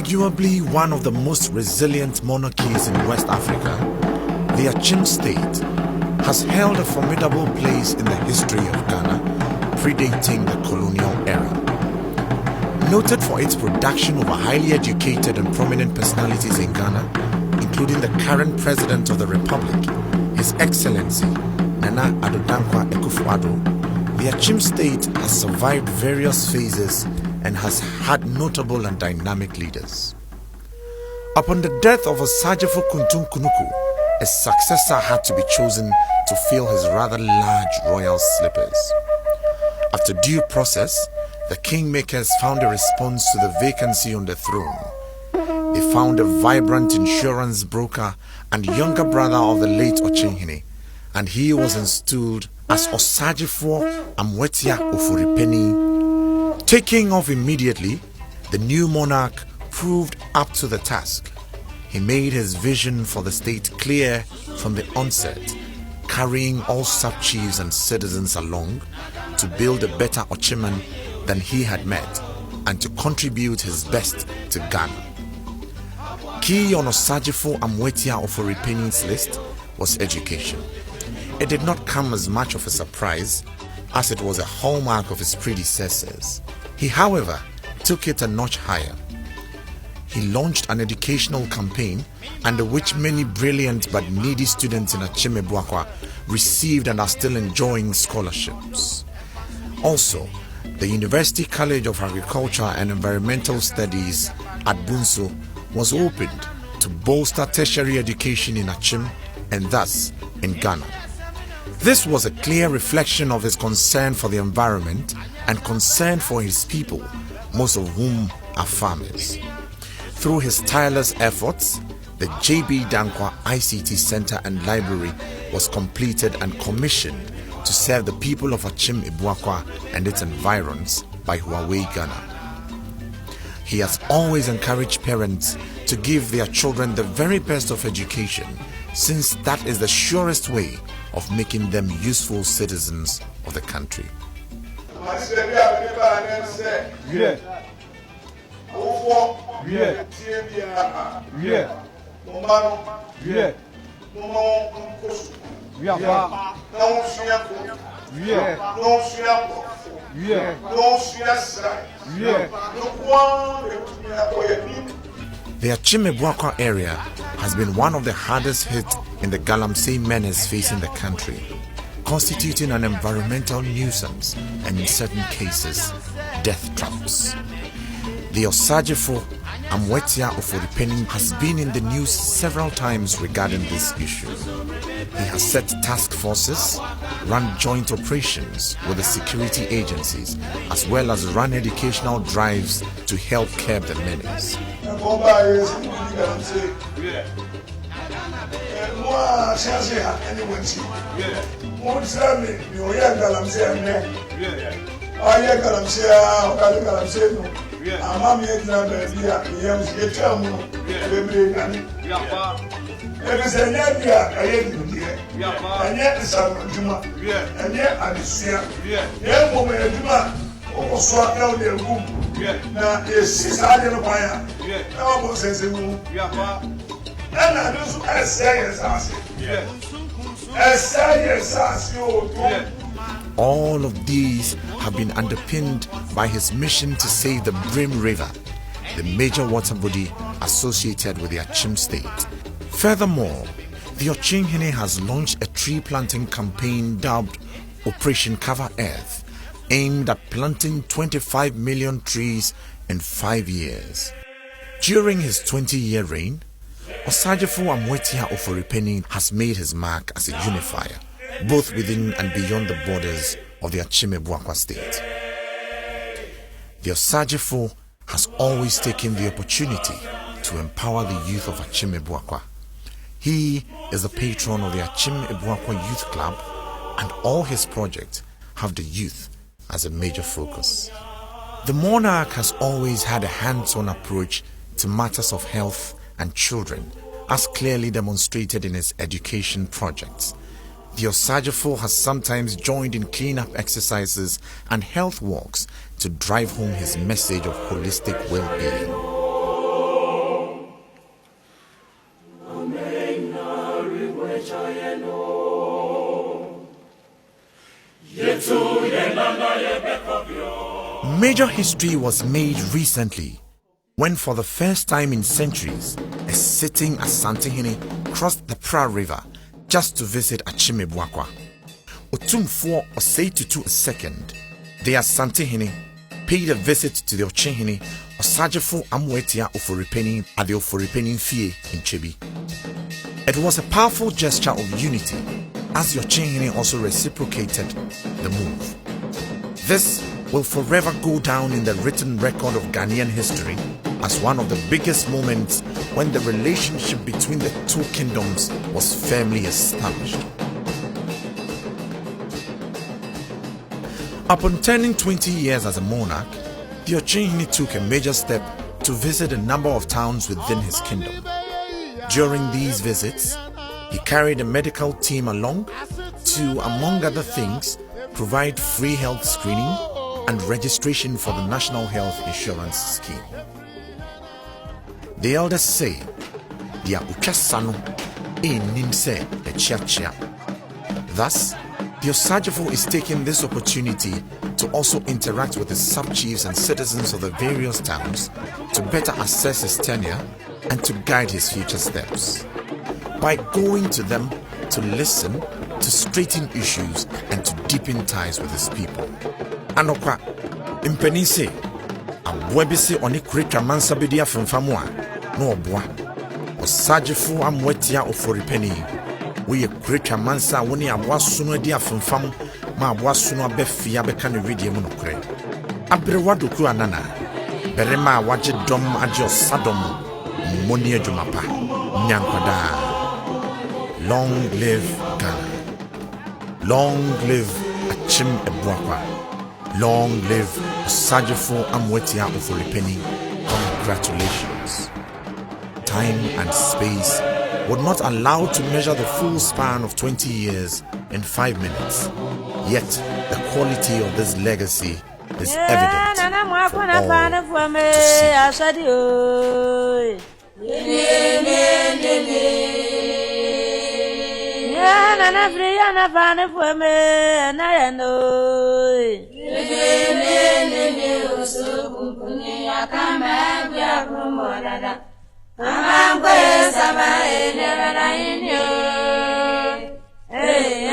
Arguably one of the most resilient monarchies in West Africa, the Achim state has held a formidable place in the history of Ghana, predating the colonial era. Noted for its production of highly educated and prominent personalities in Ghana, including the current President of the Republic, His Excellency Nana Addo Dankwa Akufo-Addo, the Achim state has survived various phases and has had notable and dynamic leaders. Upon the death of Osagyefo Kuntun Kunuku, a successor had to be chosen to fill his rather large royal slippers. After due process, the kingmakers found a response to the vacancy on the throne. They found a vibrant insurance broker and younger brother of the late Okyenhene, and he was installed as Osagyefo Amwetia Ofuripeni. Taking off immediately, the new monarch proved up to the task. He made his vision for the state clear from the onset, carrying all sub-chiefs and citizens along to build a better Okyeman than he had met and to contribute his best to Ghana. Key on Osagyefo Amwetia Ofuripeni's list was education. It did not come as much of a surprise, as it was a hallmark of his predecessors. He, however, took it a notch higher. He launched an educational campaign under which many brilliant but needy students in Achim Ebuakwa received and are still enjoying scholarships. Also, the University College of Agriculture and Environmental Studies at Bunso was opened to bolster tertiary education in Achim and thus in Ghana. This was a clear reflection of his concern for the environment and concern for his people, most of whom are farmers. Through his tireless efforts, the J.B. Dankwa ICT Center and Library was completed and commissioned to serve the people of Achim Ebuakwa and its environs by Huawei, Ghana. He has always encouraged parents to give their children the very best of education, since that is the surest way of making them useful citizens of the country. The Achim Ebuakwa area has been one of the hardest hit in the Galamsey menace facing the country, constituting an environmental nuisance and in certain cases, death traps. The Osagyefo Amwetia Ofuripeni has been in the news several times regarding this issue. He has set task forces, run joint operations with the security agencies, as well as run educational drives to help curb the menace. All of these have been underpinned by his mission to save the Brim River, the major water body associated with the Achim state. Furthermore, the Okyenhene has launched a tree planting campaign dubbed Operation Cover Earth, aimed at planting 25 million trees in 5 years. During his 20-year reign, Osagyefo Amwetia Ofuripeni has made his mark as a unifier, both within and beyond the borders of the Achim Ebuakwa state. The Osagyefo has always taken the opportunity to empower the youth of Achim Ebuakwa. He is the patron of the Achim Ebuakwa Youth Club, and all his projects have the youth as a major focus. The monarch has always had a hands-on approach to matters of health and children, as clearly demonstrated in his education projects. The Osagyefo has sometimes joined in clean-up exercises and health walks to drive home his message of holistic well-being. Major history was made recently when, for the first time in centuries, a sitting Asantehene crossed the Pra River just to visit Achimebwakwa. Otumfuo Osei-Tutu II, the Asantehene, paid a visit to the Okyenhene Osajefo Amwetia Oforipeni at the Oforipeni Fie in Chebi. It was a powerful gesture of unity, as the Okyenhene also reciprocated the move. This will forever go down in the written record of Ghanaian history as one of the biggest moments when the relationship between the two kingdoms was firmly established. Upon turning 20 years as a monarch, the Okyenhene took a major step to visit a number of towns within his kingdom. During these visits, he carried a medical team along to, among other things, provide free health screening and registration for the National Health Insurance Scheme. The elders say, "Dia ukasano e nimse e chia." Thus, the Osajefo is taking this opportunity to also interact with the sub-chiefs and citizens of the various towns to better assess his tenure and to guide his future steps. By going to them to listen, to straighten issues and to deepen ties with his people. Anokwa, impenise, abwebise oni kuretwa mansa bedi afemfamu a no obwa. Osajefo amwetia oforipeni. We kuretwa mansa woni abwa sunu adi afemfamu ma abwa sunu abefia beka ne redie mu nokre. Abrewa doku anana. Berema waje dom aje osadom moni adwumapa. Nyankwada. Long live Ghana. Long live Achimebwakwa. Long live Osajefo Amwetia Oforipeni. Congratulations. Time and space would not allow to measure the full span of 20 years in 5 minutes. Yet the quality of this legacy is evident for all Hey,